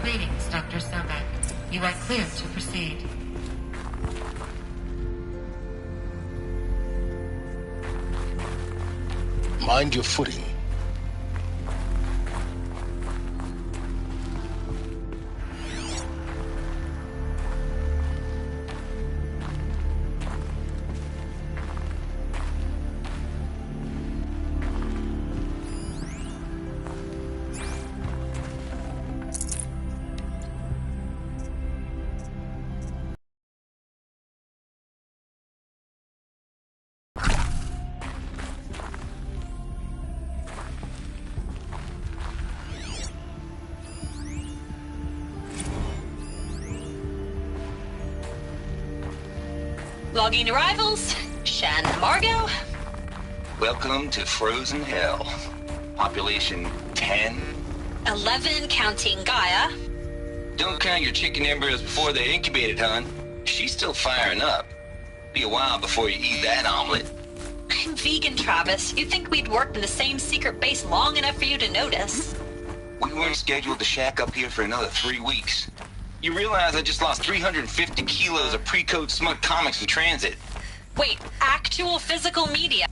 Greetings, Dr. Sobek. You are clear to proceed. Mind your footing. Logging arrivals. Shan and Margot. Welcome to Frozen Hell. Population 10. 11 counting Gaia. Don't count your chicken embryos before they incubated, hon. She's still firing up. Be a while before you eat that omelet. I'm vegan, Travis. You'd think we'd worked in the same secret base long enough for you to notice. We weren't scheduled to shack up here for another 3 weeks. You realize I just lost 350 kilos of pre-code smug comics in transit. Wait, actual physical media?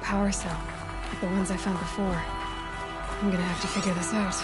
Power cell, like the ones I found before. I'm gonna have to figure this out.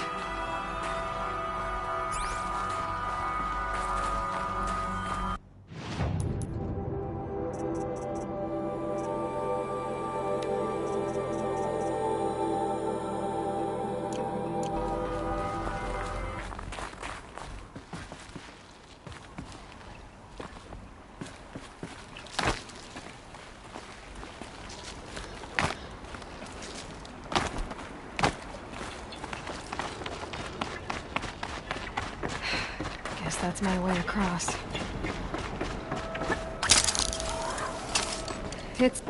That's my way across. It's...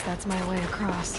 That's my way across.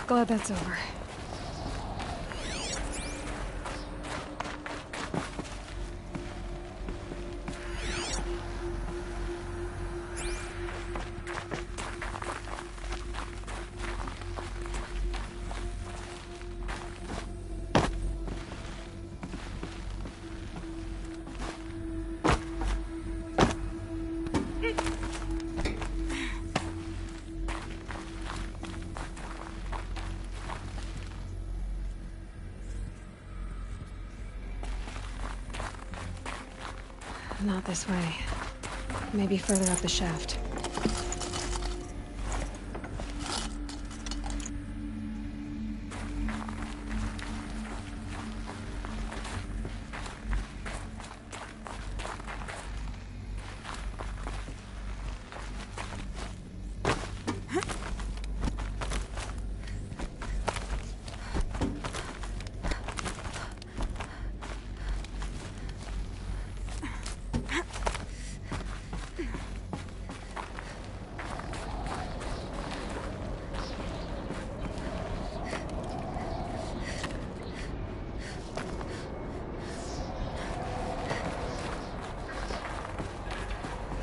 Glad that's over. Not this way. Maybe further up the shaft.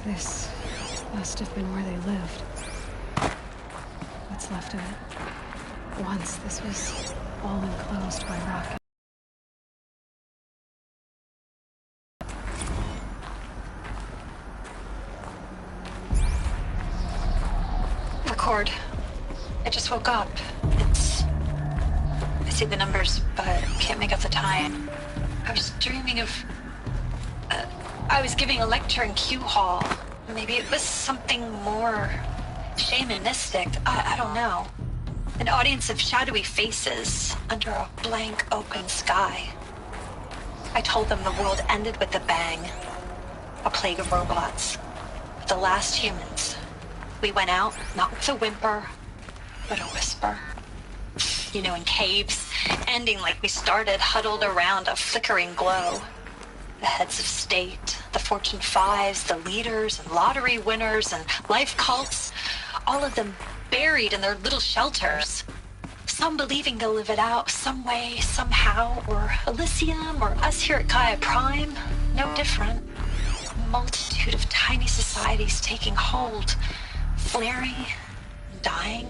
This must have been where they lived. What's left of it. Once this was all enclosed by rock. Record. I just woke up. I see the numbers, but can't make out the time. I was dreaming of... I was giving a lecture in Q Hall. Maybe it was something more shamanistic. I don't know. An audience of shadowy faces under a blank open sky. I told them the world ended with a bang. A plague of robots. The last humans. We went out, not with a whimper, but a whisper. You know, in caves, ending like we started, huddled around a flickering glow. The heads of state, the Fortune 5s, the leaders and lottery winners and life cults, all of them buried in their little shelters. Some believing they'll live it out some way, somehow, or Elysium, or us here at Gaia Prime, no different. A multitude of tiny societies taking hold, flaring, dying.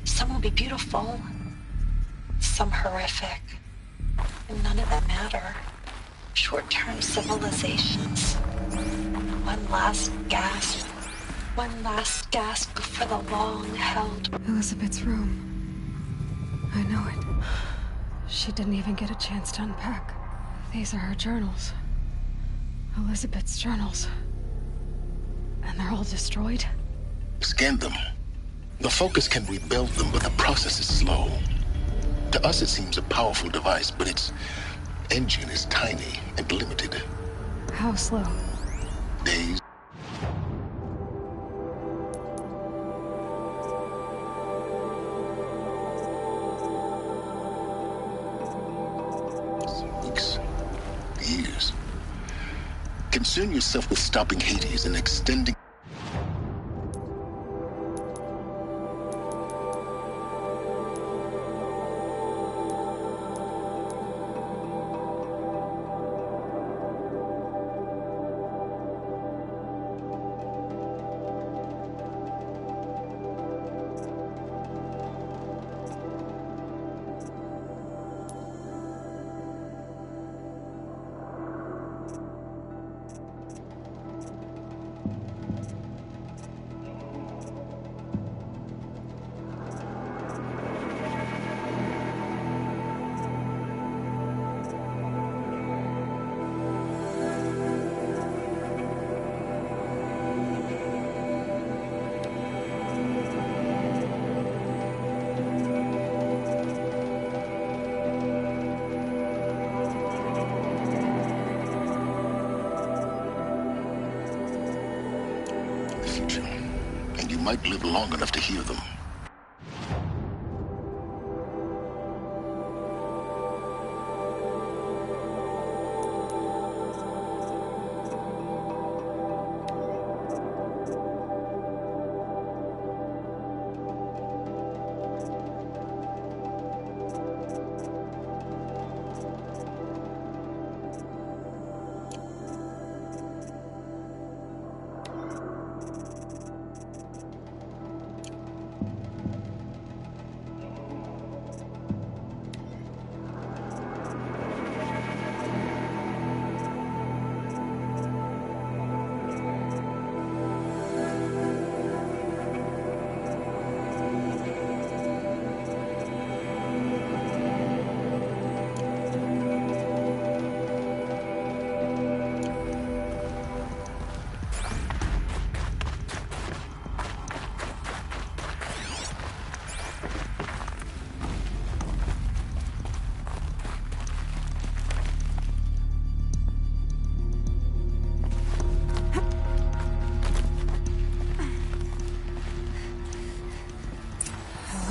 Some will be beautiful, some horrific, and none of them matter. Short-term civilizations. One last gasp. One last gasp before the long-held... Elizabeth's room. I know it. She didn't even get a chance to unpack. These are her journals. Elizabeth's journals. And they're all destroyed? Scan them. The Focus can rebuild them, but the process is slow. To us, it seems a powerful device, but its engine is tiny and limited. How slow? Days. Weeks. Years. Concern yourself with stopping Hades and extending... and you might live long enough to hear them.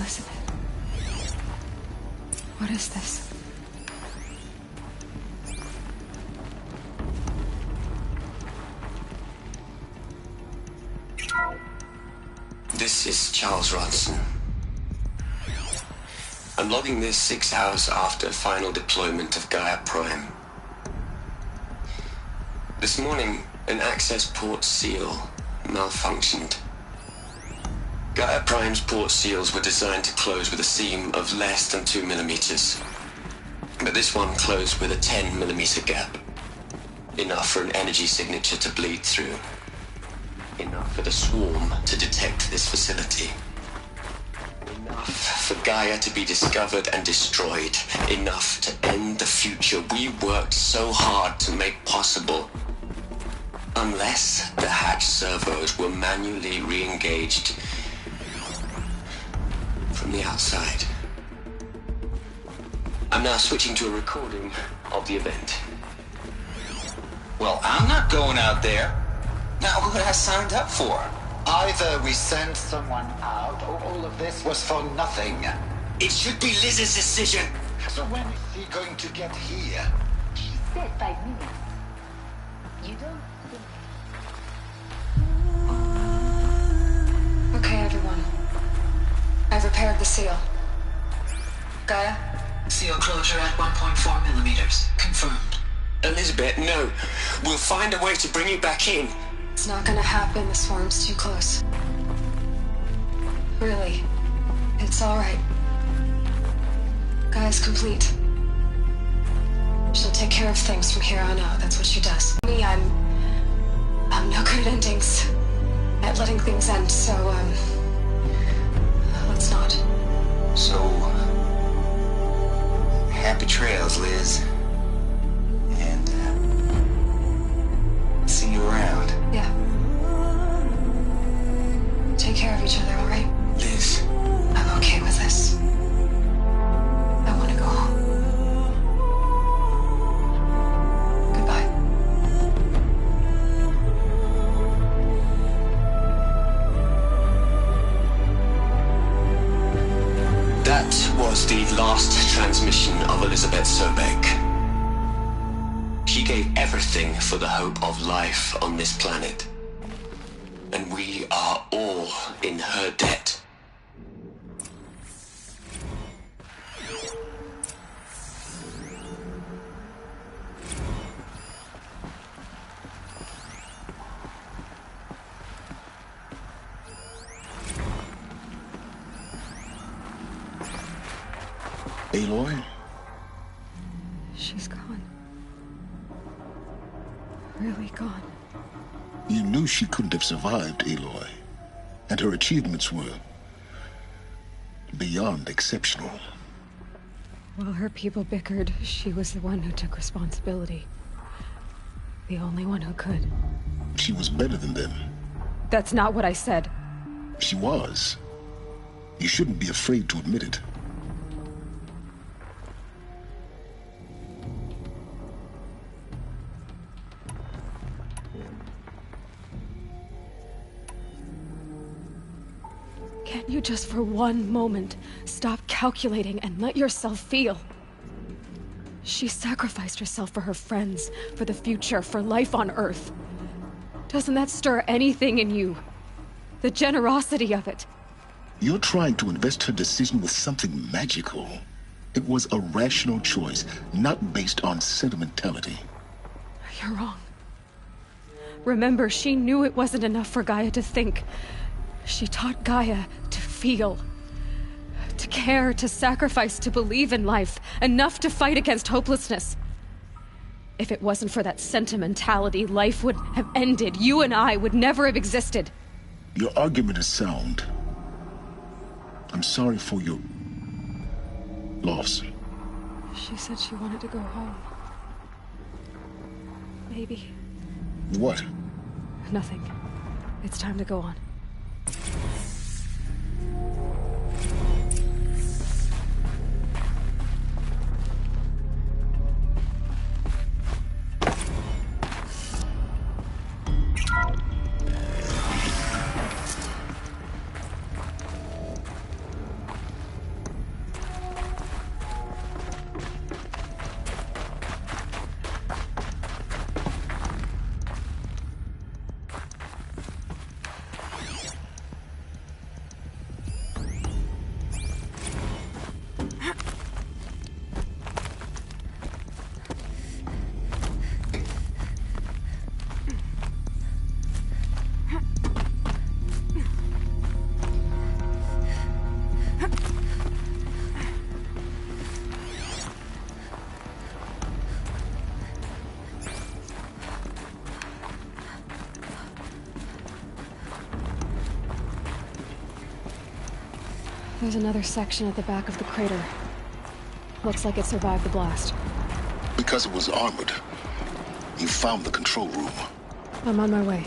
Elizabeth. What is this? This is Charles Rodson. I'm logging this 6 hours after final deployment of Gaia Prime. This morning, an access port seal malfunctioned. Gaia Prime's port seals were designed to close with a seam of less than 2 millimeters. But this one closed with a 10 millimeter gap. Enough for an energy signature to bleed through. Enough for the swarm to detect this facility. Enough for Gaia to be discovered and destroyed. Enough to end the future we worked so hard to make possible. Unless the hatch servos were manually re-engaged from the outside. I'm now switching to a recording of the event. Well, I'm not going out there. Not what I signed up for. Either we send someone out, or all of this was for nothing. It should be Liz's decision. So when is he going to get here? She said 5 minutes. You don't think... Okay, everyone. I've repaired the seal. Gaia? Seal closure at 1.4 millimeters. Confirmed. Elizabeth, no. We'll find a way to bring you back in. It's not gonna happen. The swarm's too close. Really. It's alright. Gaia's complete. She'll take care of things from here on out. That's what she does. Me, I'm no good at endings. At letting things end, so, let's not. So, happy trails, Liz. And, see you around. Yeah. Take care of each other, alright? Liz. I'm okay with this. I want to go home. Goodbye. That was the last transmission of Elizabeth Sobek. She gave everything for the hope of life on this planet. And we are all in her debt. Aloy? She's gone. Really gone. You knew she couldn't have survived, Aloy. And her achievements were beyond exceptional. While her people bickered, she was the one who took responsibility. The only one who could. She was better than them. That's not what I said. She was. You shouldn't be afraid to admit it. Can't you just for one moment stop calculating and let yourself feel? She sacrificed herself for her friends, for the future, for life on Earth. Doesn't that stir anything in you? The generosity of it. You're trying to invest her decision with something magical. It was a rational choice, not based on sentimentality. You're wrong. Remember, she knew it wasn't enough for Gaia to think. She taught Gaia to feel. To care, to sacrifice, to believe in life. Enough to fight against hopelessness. If it wasn't for that sentimentality, life would have ended. You and I would never have existed. Your argument is sound. I'm sorry for your loss. She said she wanted to go home. Maybe. What? Nothing. It's time to go on. There's another section at the back of the crater. Looks like it survived the blast. Because it was armored, you found the control room. I'm on my way.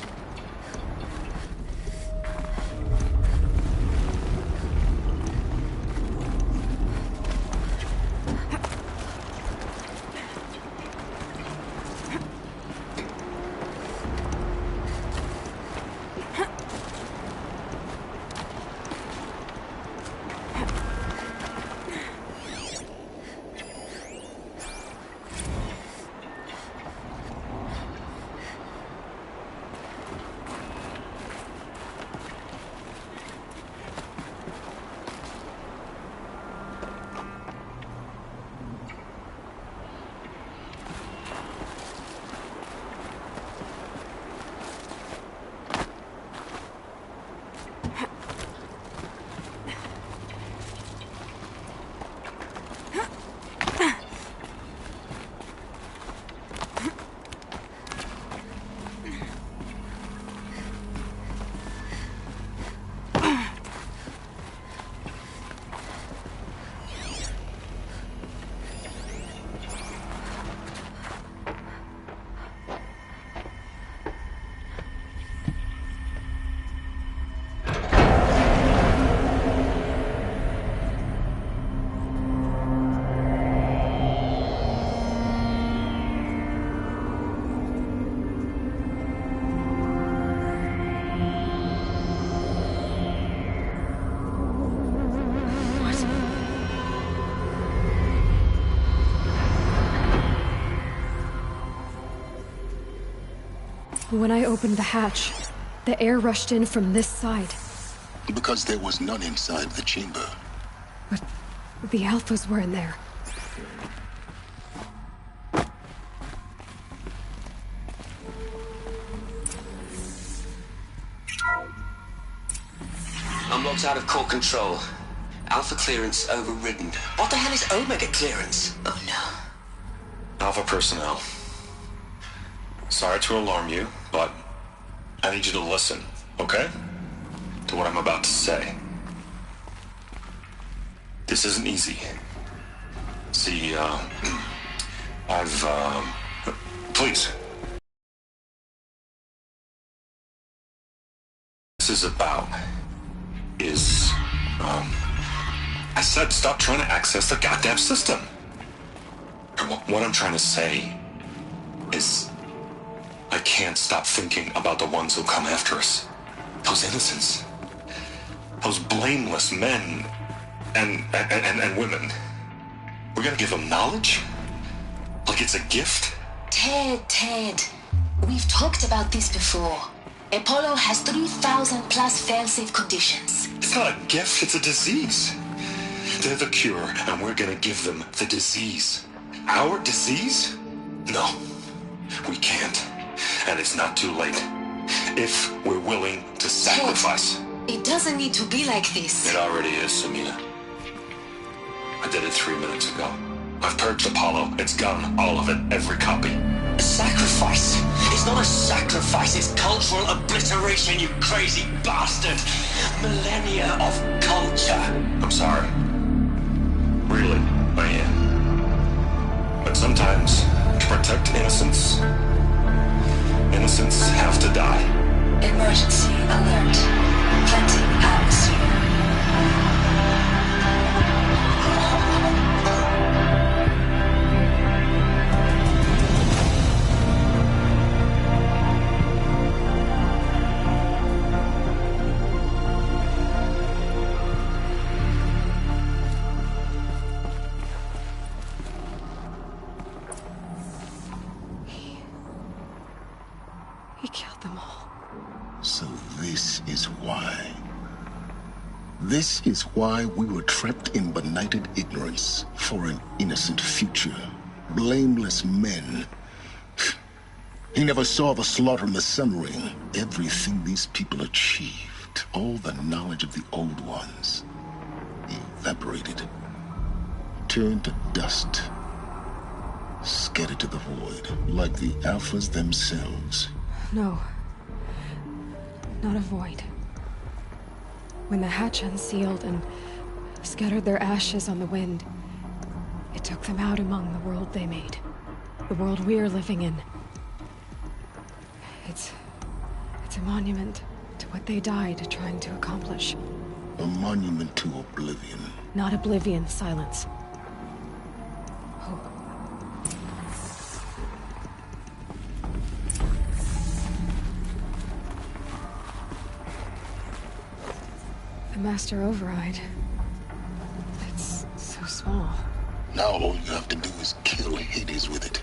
When I opened the hatch, the air rushed in from this side. Because there was none inside the chamber. But the Alphas were in there. I'm locked out of core control. Alpha clearance overridden. What the hell is Omega clearance? Oh no. Alpha personnel. Sorry to alarm you, but I need you to listen, okay? To what I'm about to say. This isn't easy. See, please. This is about is, I said stop trying to access the goddamn system. What I'm trying to say is I can't stop thinking about the ones who come after us. Those innocents. Those blameless men and women. We're gonna give them knowledge? Like it's a gift? Ted. We've talked about this before. Apollo has 3,000 plus fail-safe conditions. It's not a gift, it's a disease. They're the cure, and we're gonna give them the disease. Our disease? No, we can't. And it's not too late. If we're willing to sacrifice. Ted, it doesn't need to be like this. It already is, Samina. I did it 3 minutes ago. I've purged Apollo. It's gone. All of it. Every copy. A sacrifice? It's not a sacrifice. It's cultural obliteration, you crazy bastard. Millennia of culture. I'm sorry. Really, I am. But sometimes, to protect innocence, innocents have to die. Emergency alert. Plenty atmosphere. He killed them all. So this is why. This is why we were trapped in benighted ignorance for an innocent future. Blameless men. He never saw the slaughter in the Sun Ring. Everything these people achieved, all the knowledge of the old ones, evaporated, turned to dust, scattered to the void, like the Alphas themselves. No. Not a void. When the hatch unsealed and scattered their ashes on the wind. It took them out among the world they made. The world we're living in. It's a monument to what they died trying to accomplish. A monument to oblivion. Not oblivion, Silence. Hope. The Master Override. It's so small. Now all you have to do is kill Hades with it.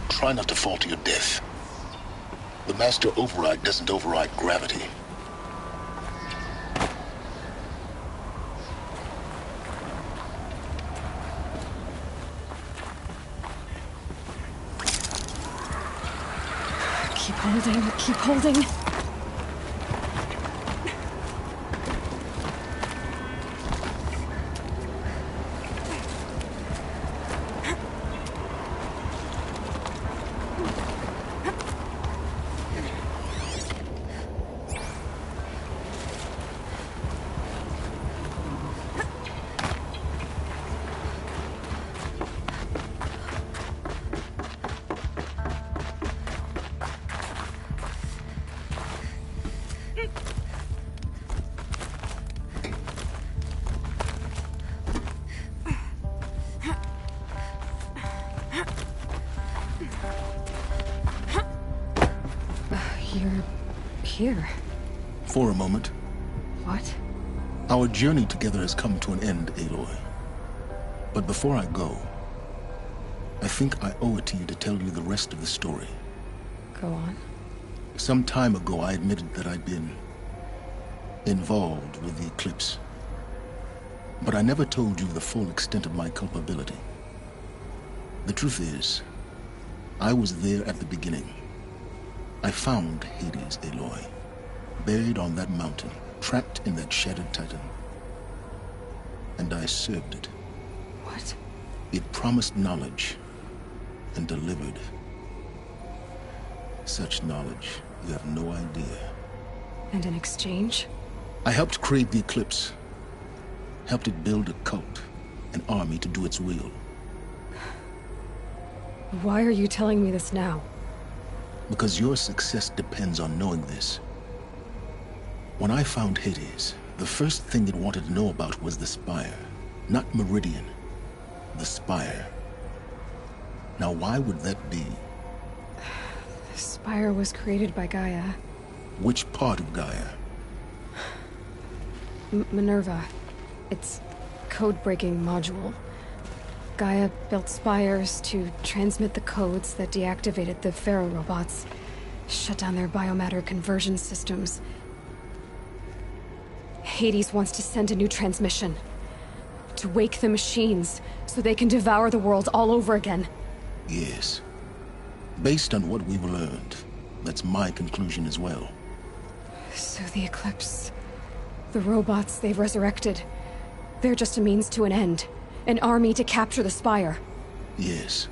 Try not to fall to your death. The Master Override doesn't override gravity. Keep holding, keep holding. You're here. For a moment. What? Our journey together has come to an end, Aloy. But before I go, I think I owe it to you to tell you the rest of the story. Go on. Some time ago, I admitted that I'd been involved with the Eclipse. But I never told you the full extent of my culpability. The truth is, I was there at the beginning. I found Hades, Aloy, buried on that mountain, trapped in that shattered titan. And I served it. What? It promised knowledge and delivered. Such knowledge, you have no idea. And in exchange? I helped create the Eclipse. Helped it build a cult, an army to do its will. Why are you telling me this now? Because your success depends on knowing this. When I found Hades, the first thing it wanted to know about was the Spire. Not Meridian. The Spire. Now why would that be? The Spire was created by Gaia. Which part of Gaia? Minerva. Its code-breaking module. Gaia built spires to transmit the codes that deactivated the Pharaoh robots, shut down their biomatter conversion systems. Hades wants to send a new transmission. To wake the machines, so they can devour the world all over again. Yes. Based on what we've learned, that's my conclusion as well. So the Eclipse... the robots they've resurrected... they're just a means to an end. An army to capture the Spire. Yes.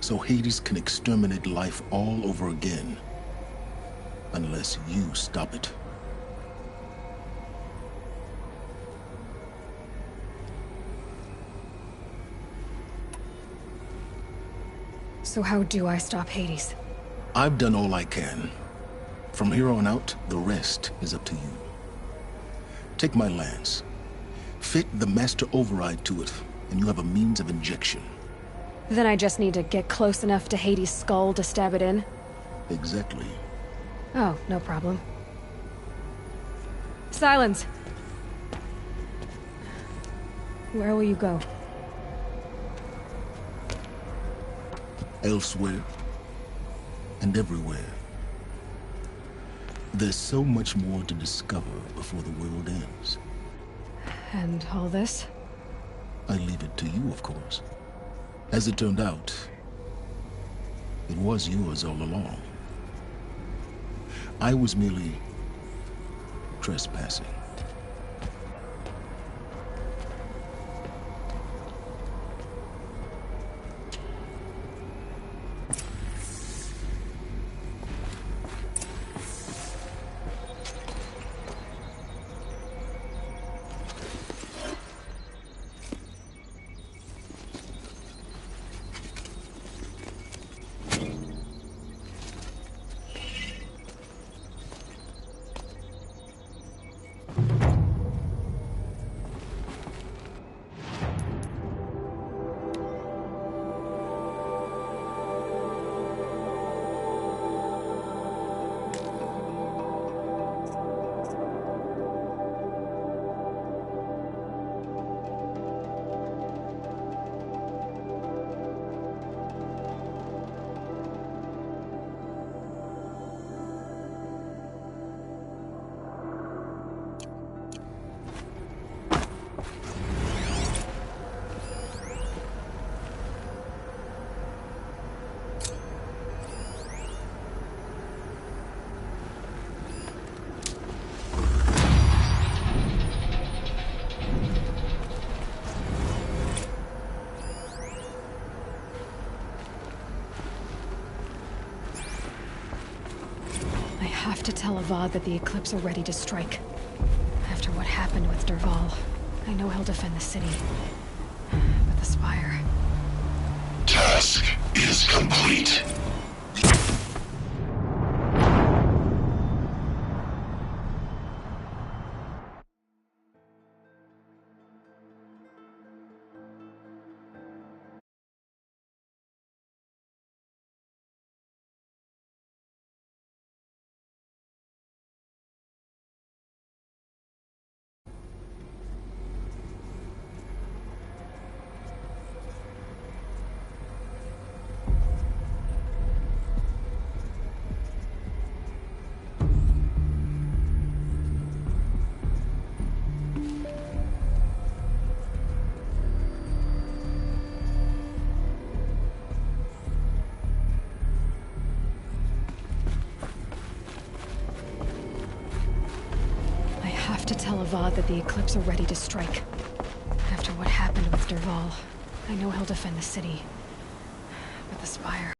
So Hades can exterminate life all over again. Unless you stop it. So how do I stop Hades? I've done all I can. From here on out, the rest is up to you. Take my lance. Fit the Master Override to it, and you have a means of injection. Then I just need to get close enough to Hades' skull to stab it in? Exactly. Oh, no problem. Silence! Where will you go? Elsewhere and everywhere. There's so much more to discover before the world ends. And all this? I leave it to you, of course. As it turned out, it was yours all along. I was merely trespassing. I have to tell Avad that the Eclipse are ready to strike. After what happened with Dervahl, I know he'll defend the city. But the Spire... Task is complete. Tell Avad that the Eclipse are ready to strike. After what happened with Dervahl, I know he'll defend the city. But the Spire...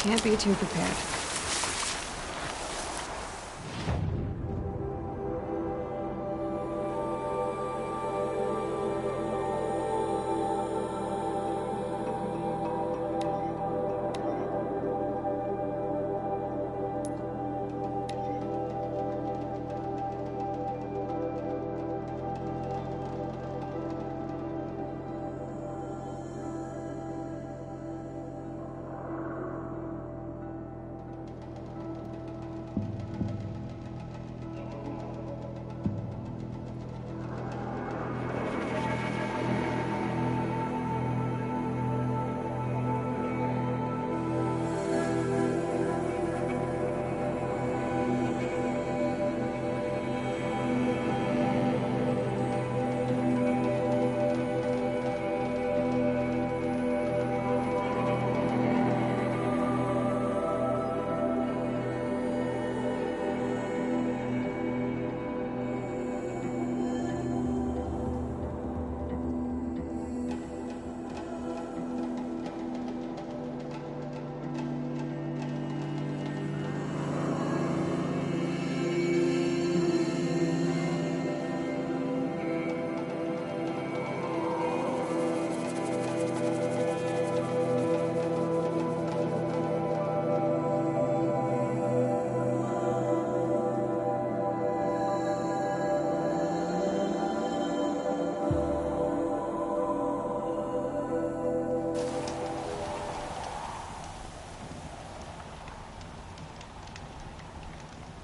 Can't be too prepared.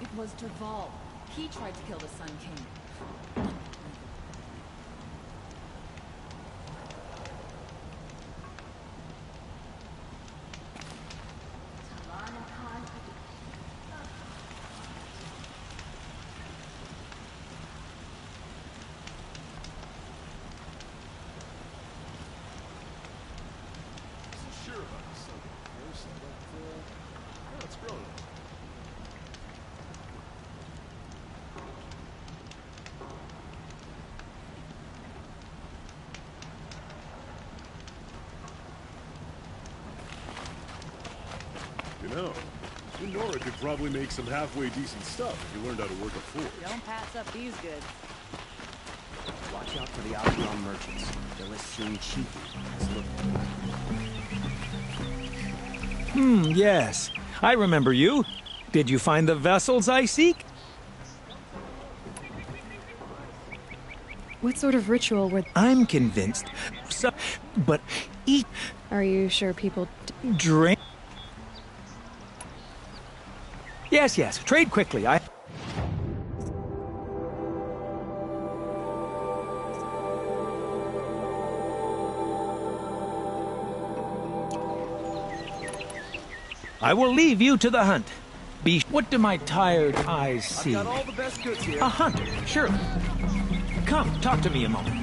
It was Derval. He tried to kill the Sun King. Sure about the Sun King first, but it's growing. You know, you Nora could probably make some halfway decent stuff if you learned how to work a forge. Don't pass up these goods. Watch out for the Albion merchants. They'll as soon cheat you as look. Yes. I remember you. Did you find the vessels I seek? What sort of ritual would... I'm convinced. But eat... Are you sure people... Drink... Yes. Trade quickly. I will leave you to the hunt. What do my tired eyes see? I've got all the best goods here. A hunter, surely. Come, talk to me a moment.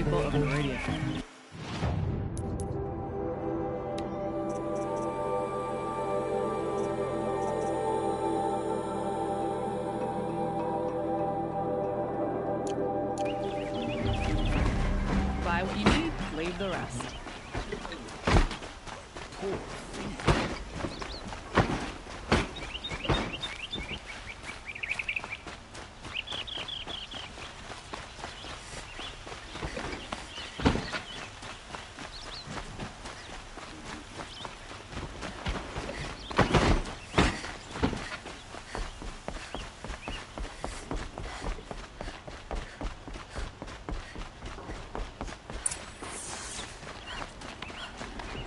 people of Meridian. Buy what you need, leave the rest. Poor thief.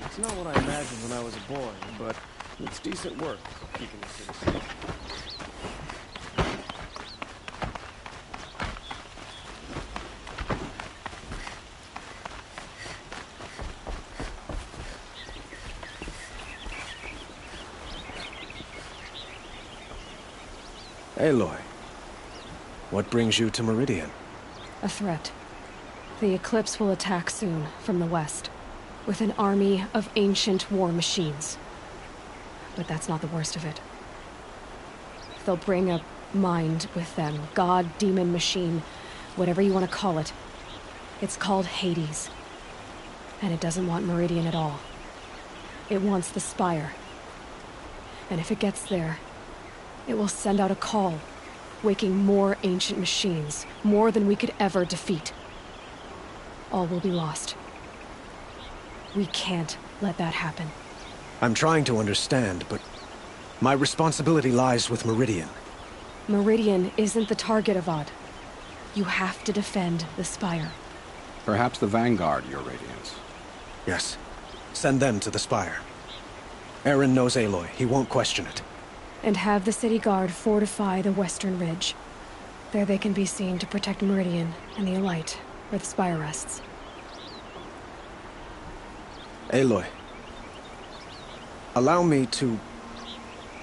It's not what I imagined when I was a boy, but it's decent work keeping the city safe. Aloy, what brings you to Meridian? A threat. The Eclipse will attack soon, from the west, with an army of ancient war machines. But that's not the worst of it. They'll bring a mind with them, god, demon, machine, whatever you want to call it. It's called Hades. And it doesn't want Meridian at all. It wants the Spire. And if it gets there, it will send out a call, waking more ancient machines, more than we could ever defeat. All will be lost. We can't let that happen. I'm trying to understand, but my responsibility lies with Meridian. Meridian isn't the target, Avad. You have to defend the Spire. Perhaps the Vanguard, Your Radiance. Yes. Send them to the Spire. Eren knows Aloy. He won't question it. And have the city guard fortify the western ridge. There they can be seen to protect Meridian and the Elite, where the Spire rests. Aloy, allow me to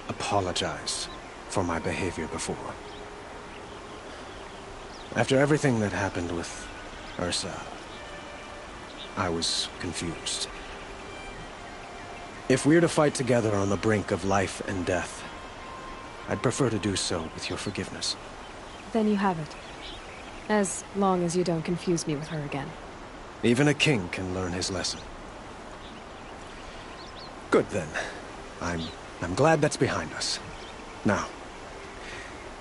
apologize for my behavior before. After everything that happened with Ursa, I was confused. If we're to fight together on the brink of life and death, I'd prefer to do so with your forgiveness. Then you have it. As long as you don't confuse me with her again. Even a king can learn his lesson. Good then. I'm glad that's behind us. Now,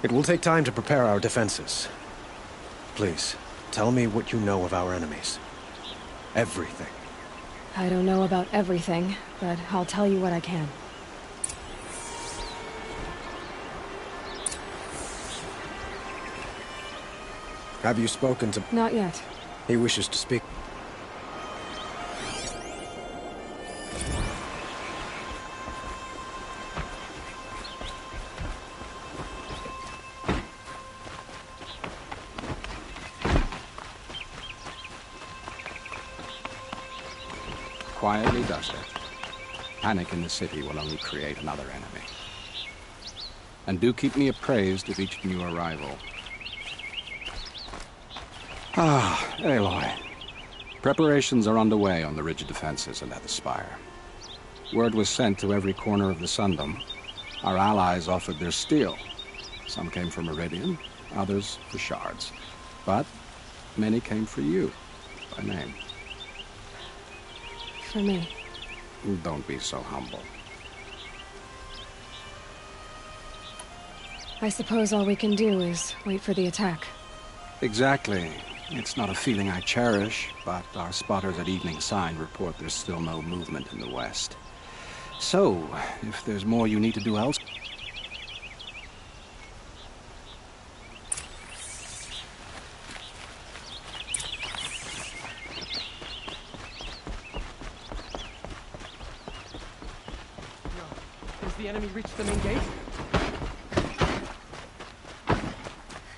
it will take time to prepare our defenses. Please, tell me what you know of our enemies. Everything. I don't know about everything, but I'll tell you what I can. Have you spoken to... Not yet. He wishes to speak. Quietly does it. Panic in the city will only create another enemy. And do keep me appraised of each new arrival. Ah, Aloy. Preparations are underway on the ridge defenses and at the Spire. Word was sent to every corner of the Sundom. Our allies offered their steel. Some came for Meridian, others for shards. But many came for you, by name. For me. Don't be so humble. I suppose all we can do is wait for the attack. Exactly. It's not a feeling I cherish, but our spotters at Evening Sign report there's still no movement in the west. So, if there's more you need to do else... Has the enemy reached the main gate?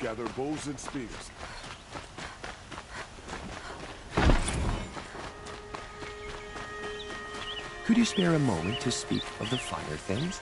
Gather bows and spears. Could you spare a moment to speak of the finer things?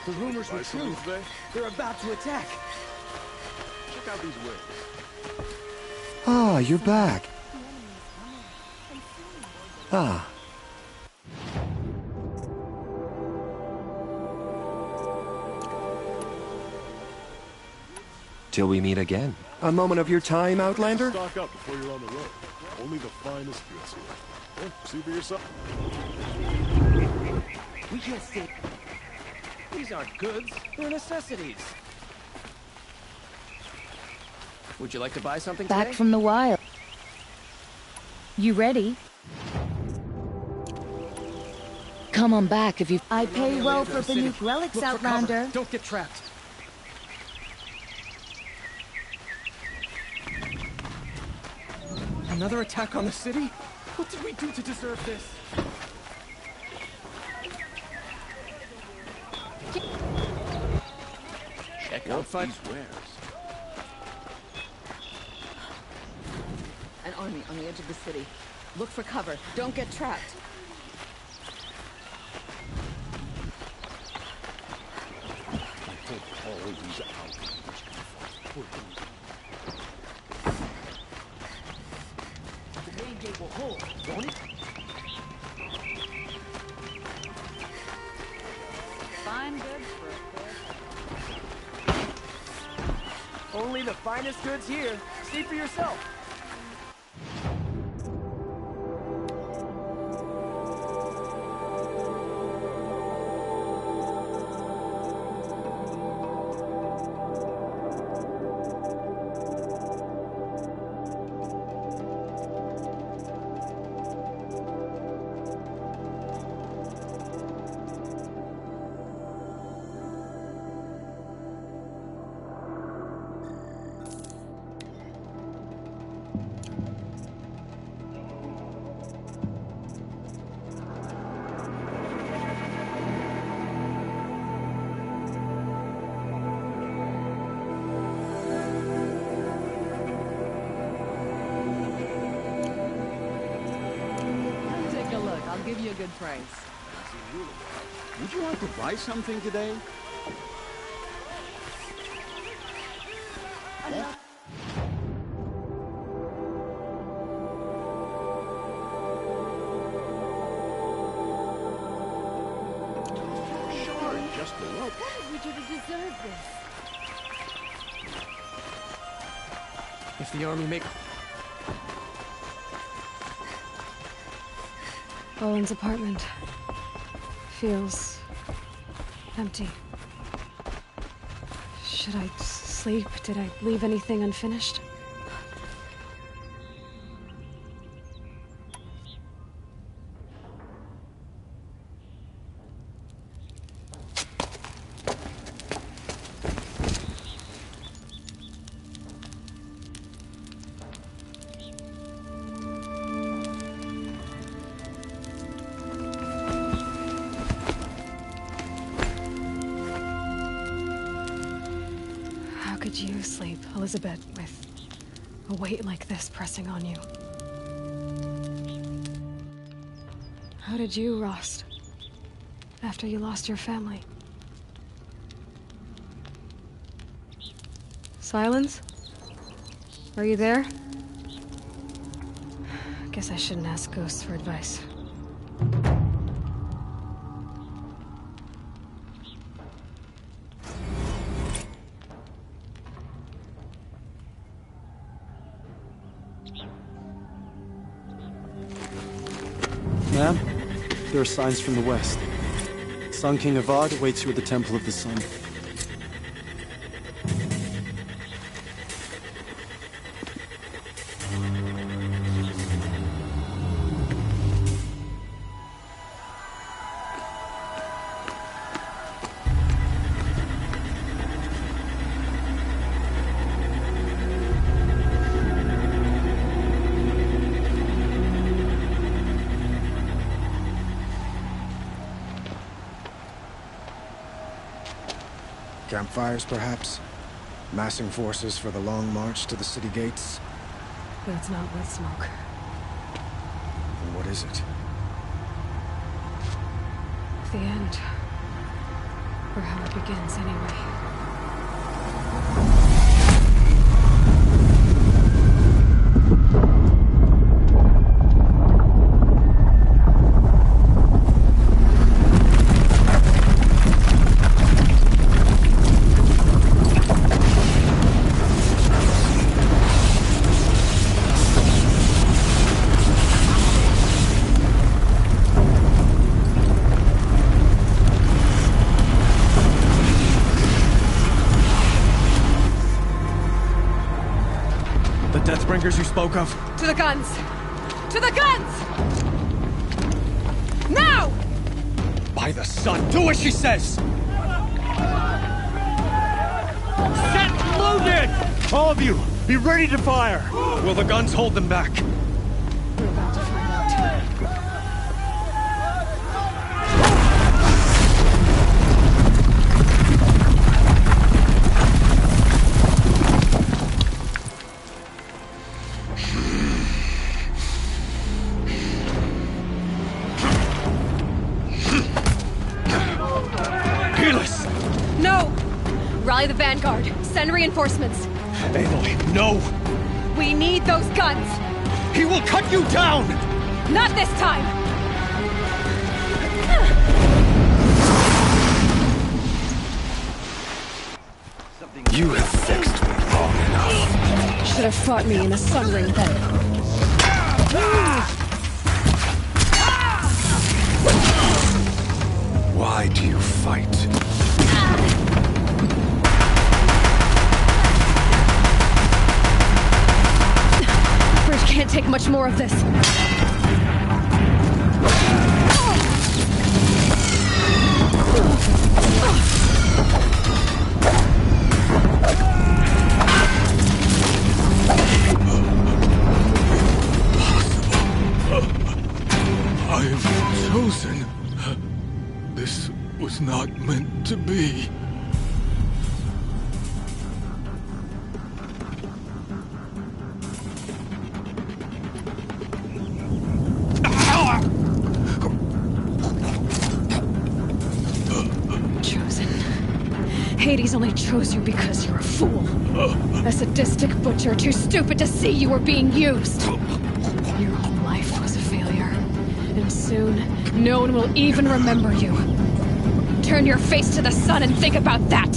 The rumors were Buy true. something today? They're about to attack. Check out these wings. Ah, you're back. Ah. Till we meet again. A moment of your time, Outlander? Stock up before you're on the road. Only the finest goods here. Yeah, see for yourself. We can't stay. These aren't goods, they're necessities. Would you like to buy something Back today? from the wild. You ready? Come on back if you... I pay well for Banuk relics, Look for cover. Outlander. Don't get trapped. Another attack on the city? What did we do to deserve this? Check out these wares. An army on the edge of the city. Look for cover. Don't get trapped. All these out. The main gate will hold, won't it? Fine goods for a fair price. Only the finest goods here. See for yourself. Take a look. I'll give you a good price. Would you like to buy something today? Sure, just a look. What did we do to deserve this? If the army make... Owen's apartment feels empty. Should I sleep? Did I leave anything unfinished? How could you sleep, Elizabeth, with a weight like this pressing on you? How did you, Rost, after you lost your family? Silence? Are you there? Guess I shouldn't ask ghosts for advice. Ma'am, there are signs from the west. Sun King Avad awaits you at the Temple of the Sun. Campfires, perhaps? Massing forces for the long march to the city gates? But it's not with smoke. Then what is it? The end. Or how it begins, anyway. Deathbringers you spoke of? To the guns! To the guns! Now! By the sun, do as she says! Set loaded! All of you, be ready to fire! Will the guns hold them back? We're about to find out. Rally the vanguard. Send reinforcements. Aloy, no! We need those guns! He will cut you down! Not this time! You have vexed me long enough. Should have fought me in a sun ring then. Why do you fight? Bridge can't take much more of this. I've chosen. This was not meant to be. Chosen. Hades only chose you because you're a fool. A sadistic butcher too stupid to see you were being used. Your whole life was a failure. And soon, no one will even remember you. Turn your face to the sun and think about that!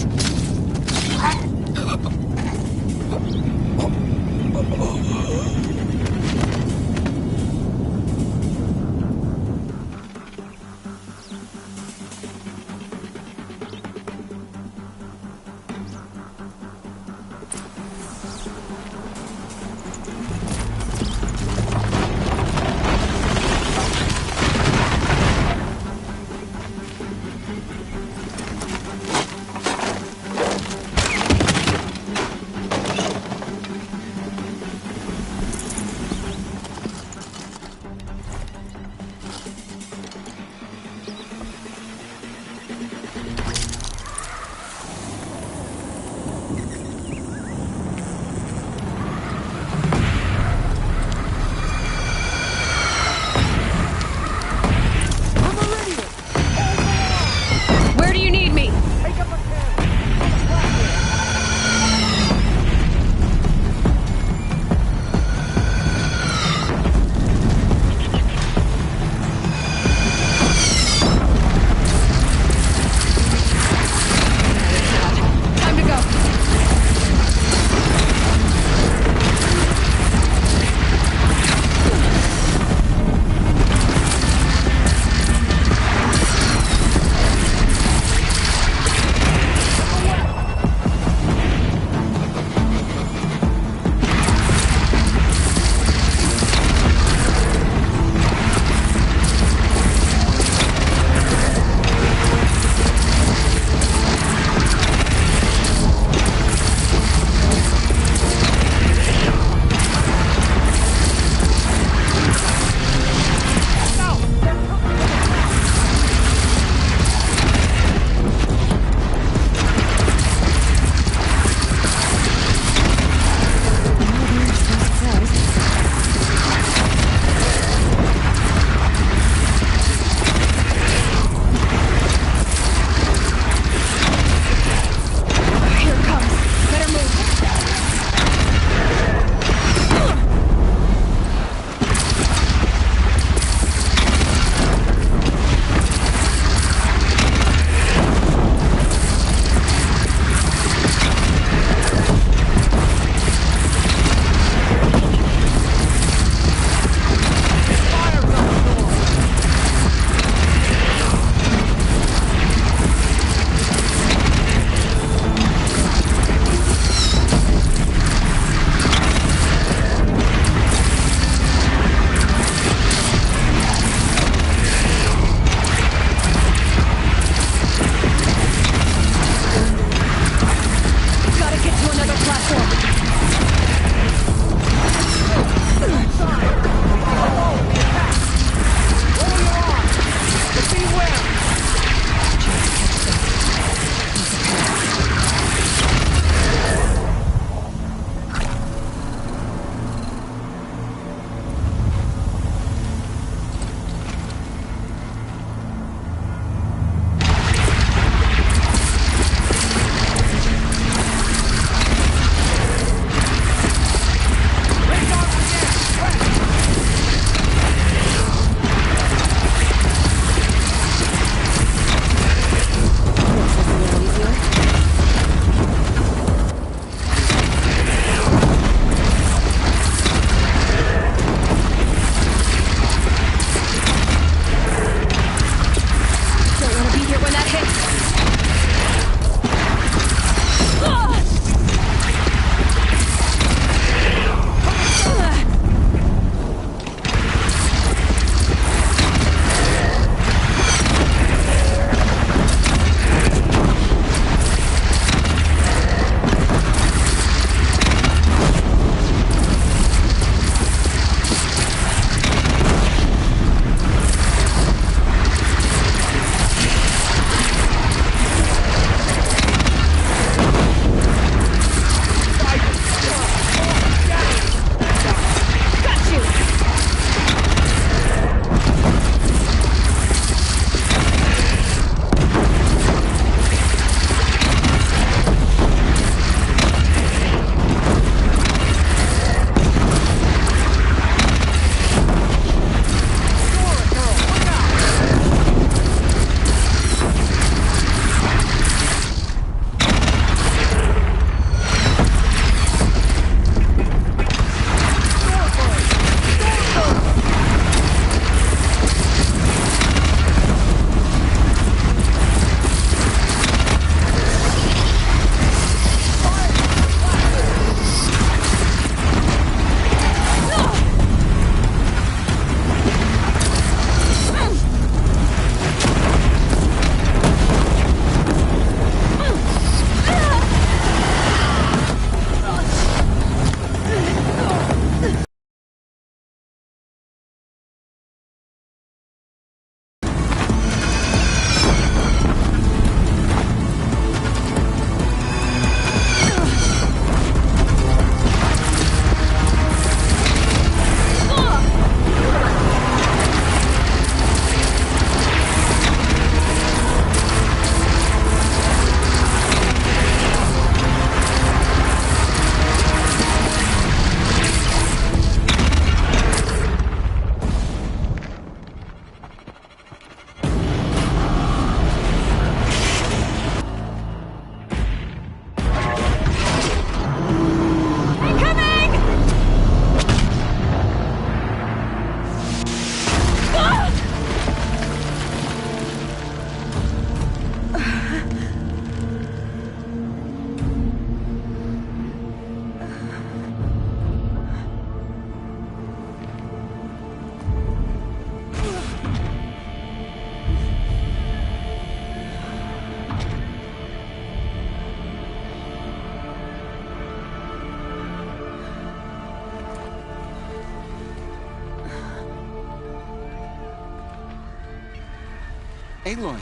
Aloy!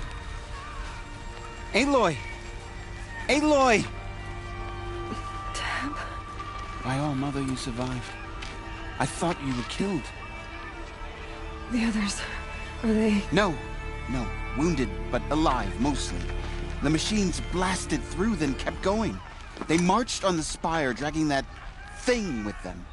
Aloy! Aloy! Tab? By all, Mother, you survived. I thought you were killed. The others, are they... No. Wounded, but alive, mostly. The machines blasted through, then kept going. They marched on the spire, dragging that thing with them.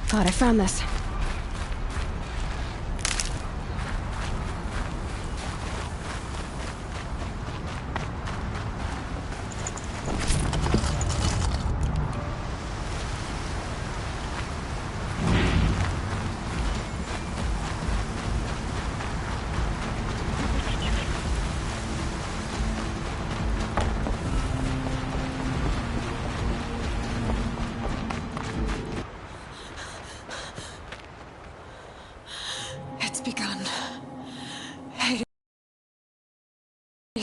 God, I found this. Begun. Hades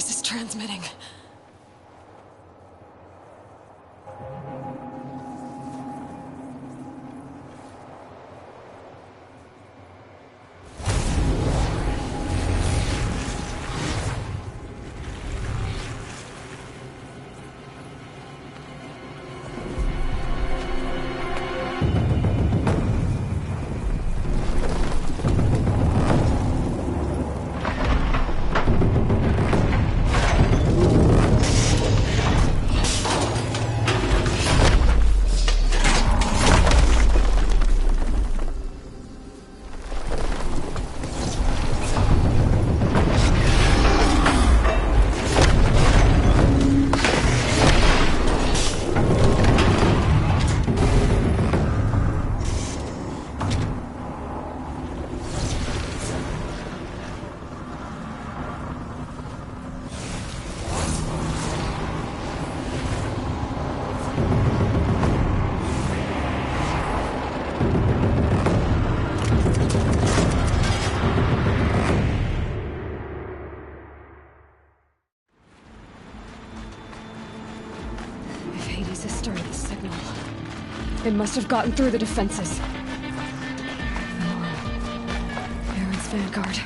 is transmitting. It must have gotten through the defenses. Baron's vanguard.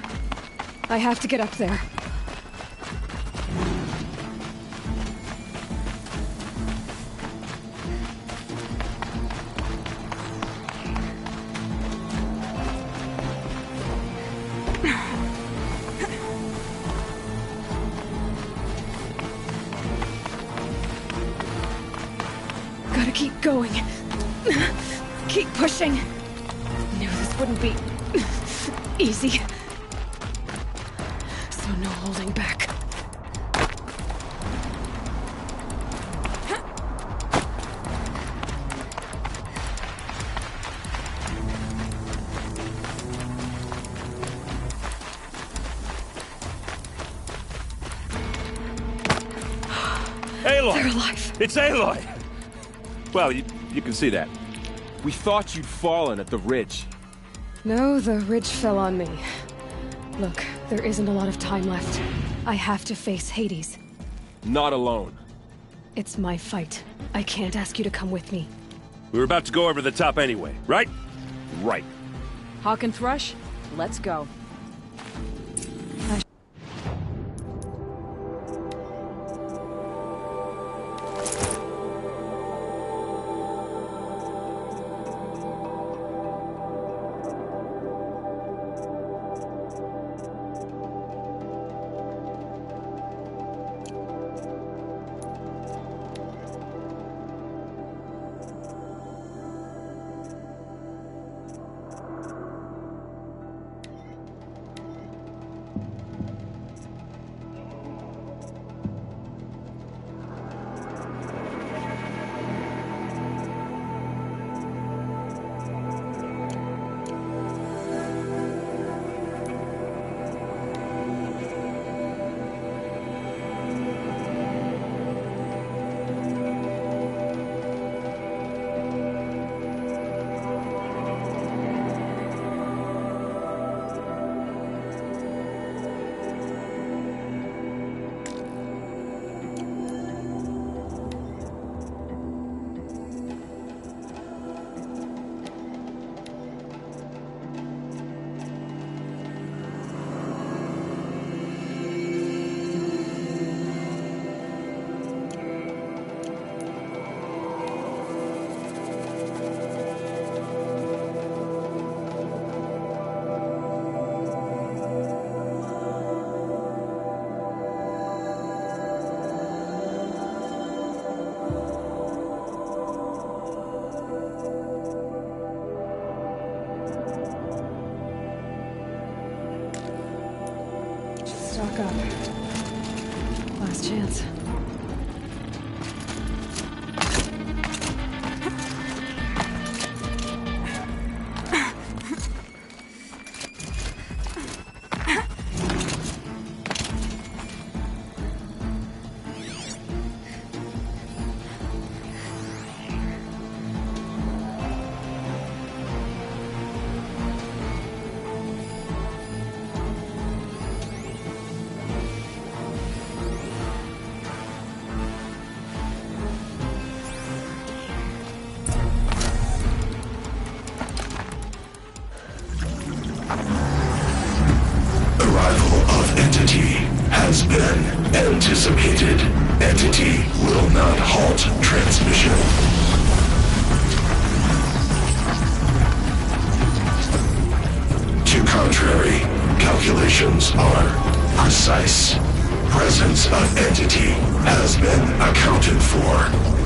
I have to get up there. Gotta keep going. Keep pushing. Knew this wouldn't be easy. So no holding back. Aloy! They're alive. It's Aloy! Well, you can see that. We thought you'd fallen at the ridge. No, the ridge fell on me. Look, there isn't a lot of time left. I have to face Hades. Not alone. It's my fight. I can't ask you to come with me. We were about to go over the top anyway, right? Right. Hawk and Thrush, let's go. Stock up. Last chance. Has been anticipated. Entity will not halt transmission. To contrary, calculations are precise. Presence of entity has been accounted for.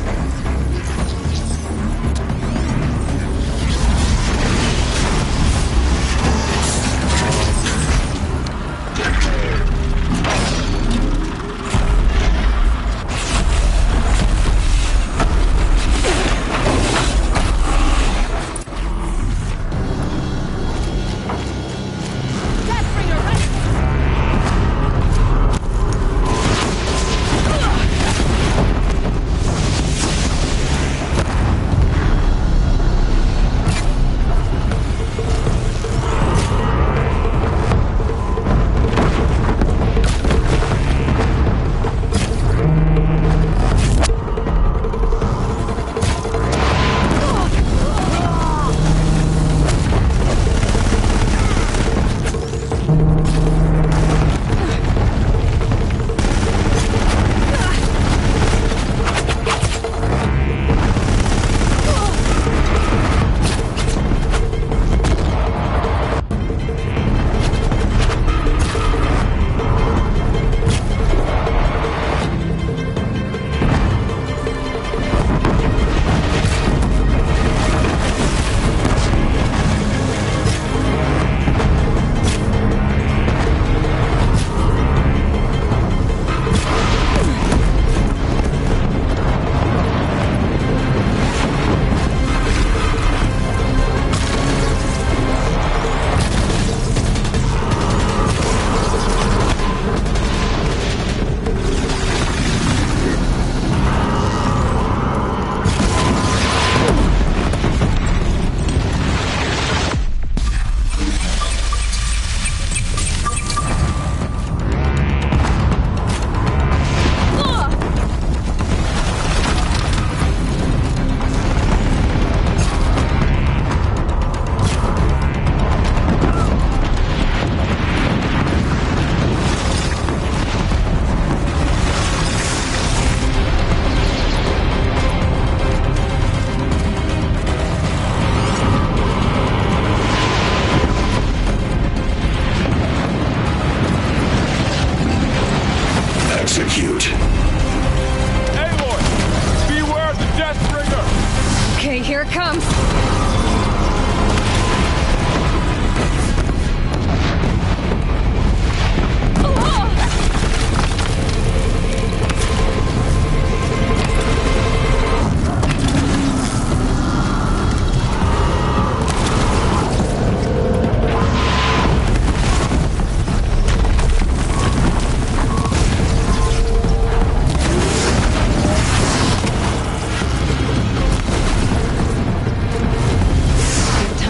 Okay, here it comes.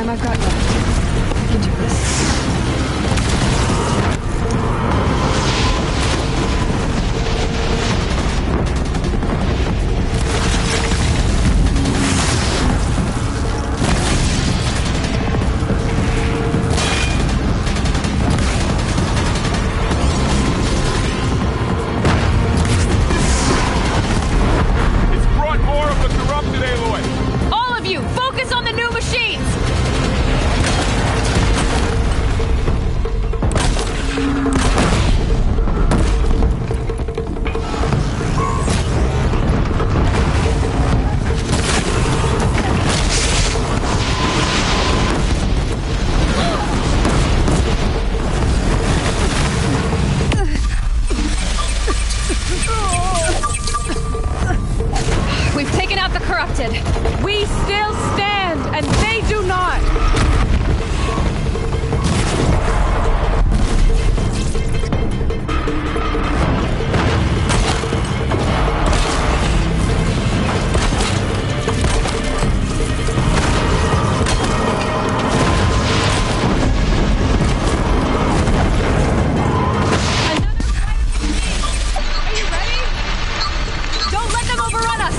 I've got left. I can do this. It's brought more of the corrupted, Aloy! All of you, focus on the new machines! We've taken out the corrupted. We still stand, and they do not! Are you ready? Don't let them overrun us!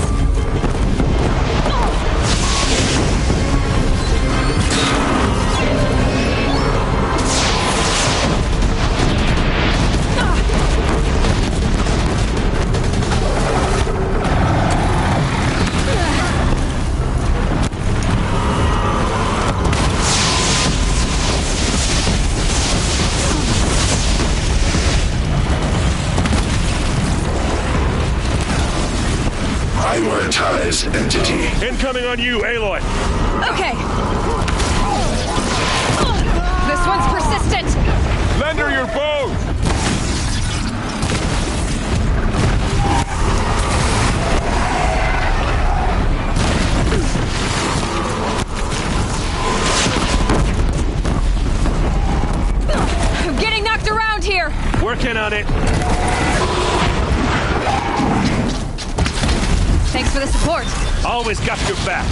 Prioritize entity. Incoming on you, Aloy! Okay. This one's persistent. Lend her your bow! I'm getting knocked around here. Working on it. Thanks for the support. Always got your back.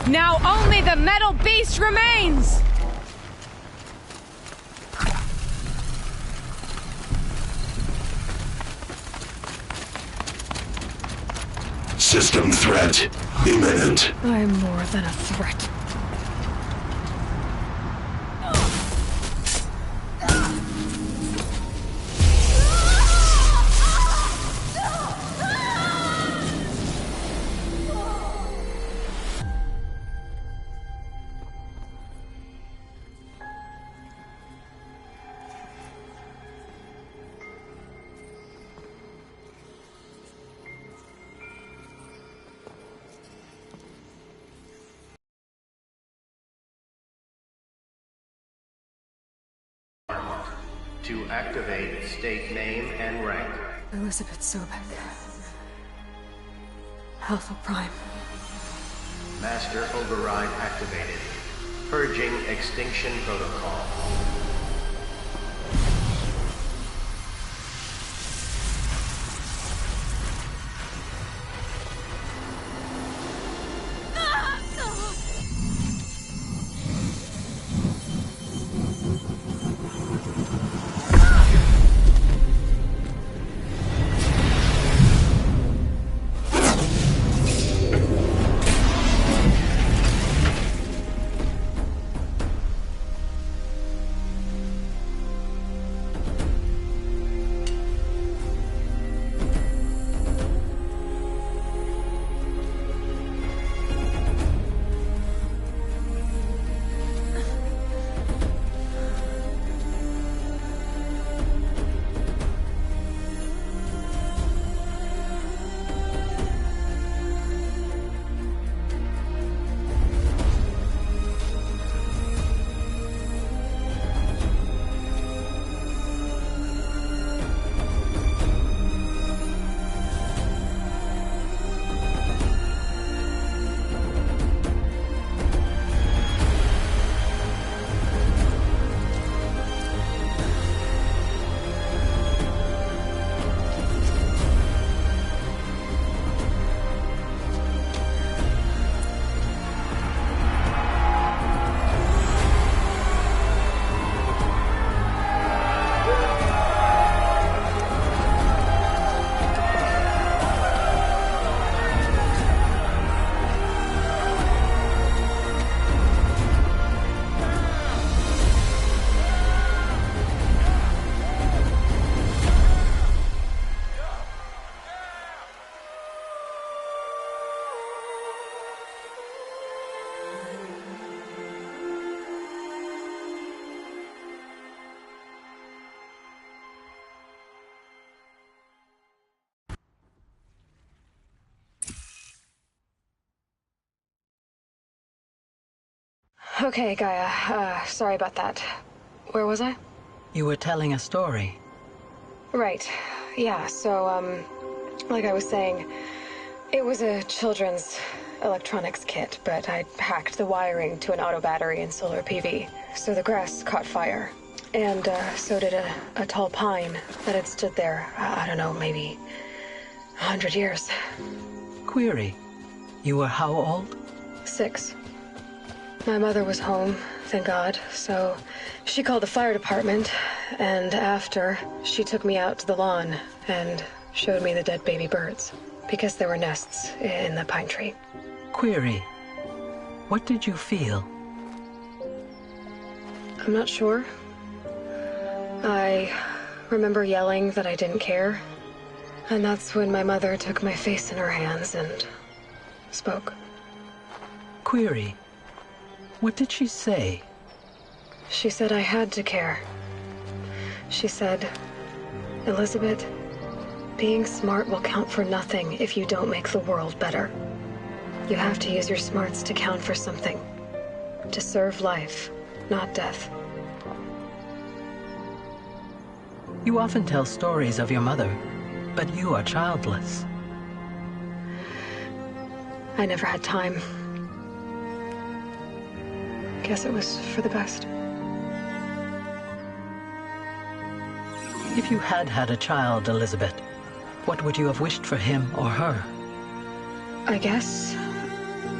Now only the metal beast remains! System threat imminent. I'm more than a threat. To activate, state name and rank. Elizabeth Sobek. Alpha Prime. Master override activated. Purging extinction protocol. Okay, Gaia. Sorry about that. Where was I? You were telling a story. Right. Yeah, so, like I was saying, it was a children's electronics kit, but I hacked the wiring to an auto battery and solar PV. So the grass caught fire. And, so did a tall pine that had stood there, I don't know, maybe 100 years. Query. You were how old? 6. My mother was home, thank God, so she called the fire department, and after, she took me out to the lawn and showed me the dead baby birds, because there were nests in the pine tree. Query. What did you feel? I'm not sure. I remember yelling that I didn't care, and that's when my mother took my face in her hands and spoke. Query. What did she say? She said I had to care. She said, Elizabeth, being smart will count for nothing if you don't make the world better. You have to use your smarts to count for something. To serve life, not death. You often tell stories of your mother, but you are childless. I never had time. Guess it was for the best. If you had had a child, Elizabeth, what would you have wished for him or her? I guess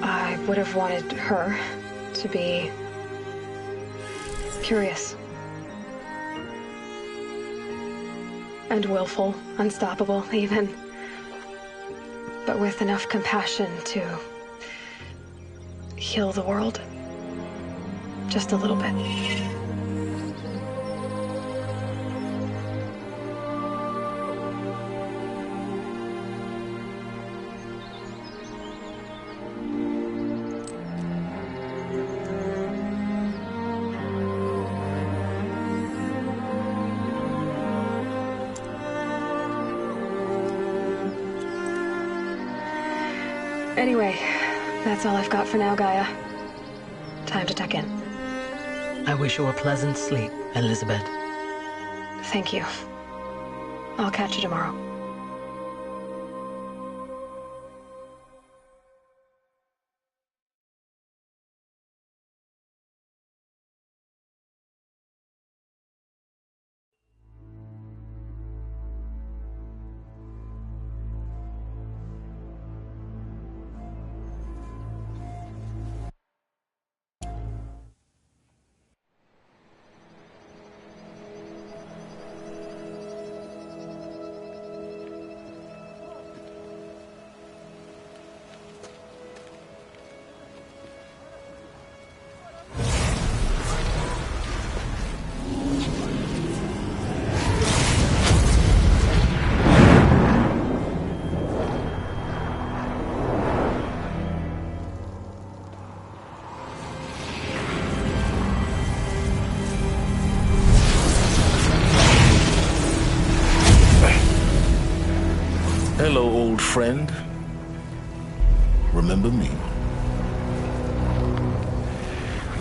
I would have wanted her to be curious. And willful, unstoppable, even. But with enough compassion to heal the world. Just a little bit. Anyway, that's all I've got for now, Gaia. Time to tuck in. I wish you a pleasant sleep, Elizabeth. Thank you. I'll catch you tomorrow. Hello, old friend. Remember me?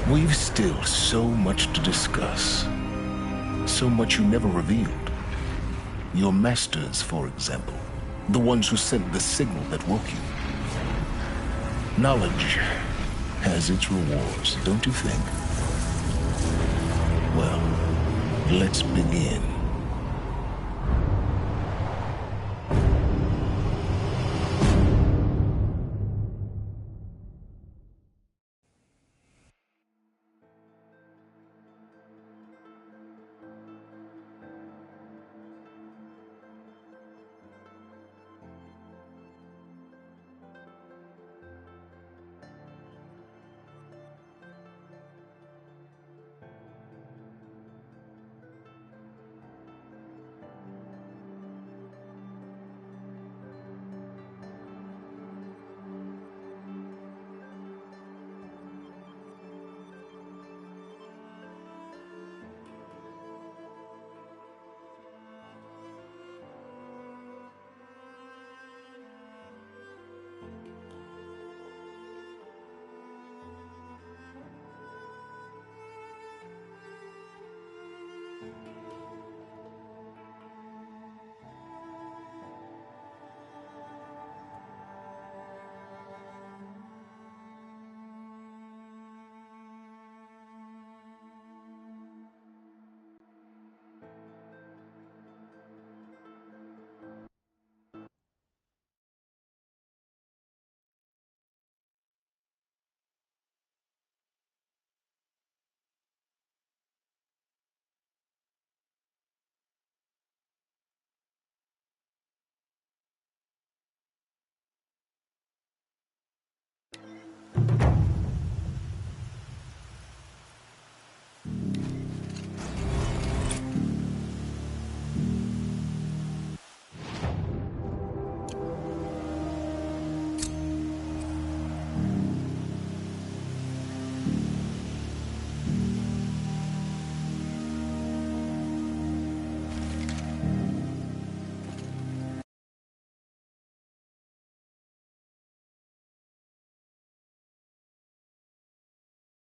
We've still so much to discuss. So much you never revealed. Your masters, for example. The ones who sent the signal that woke you. Knowledge has its rewards, don't you think? Well, let's begin.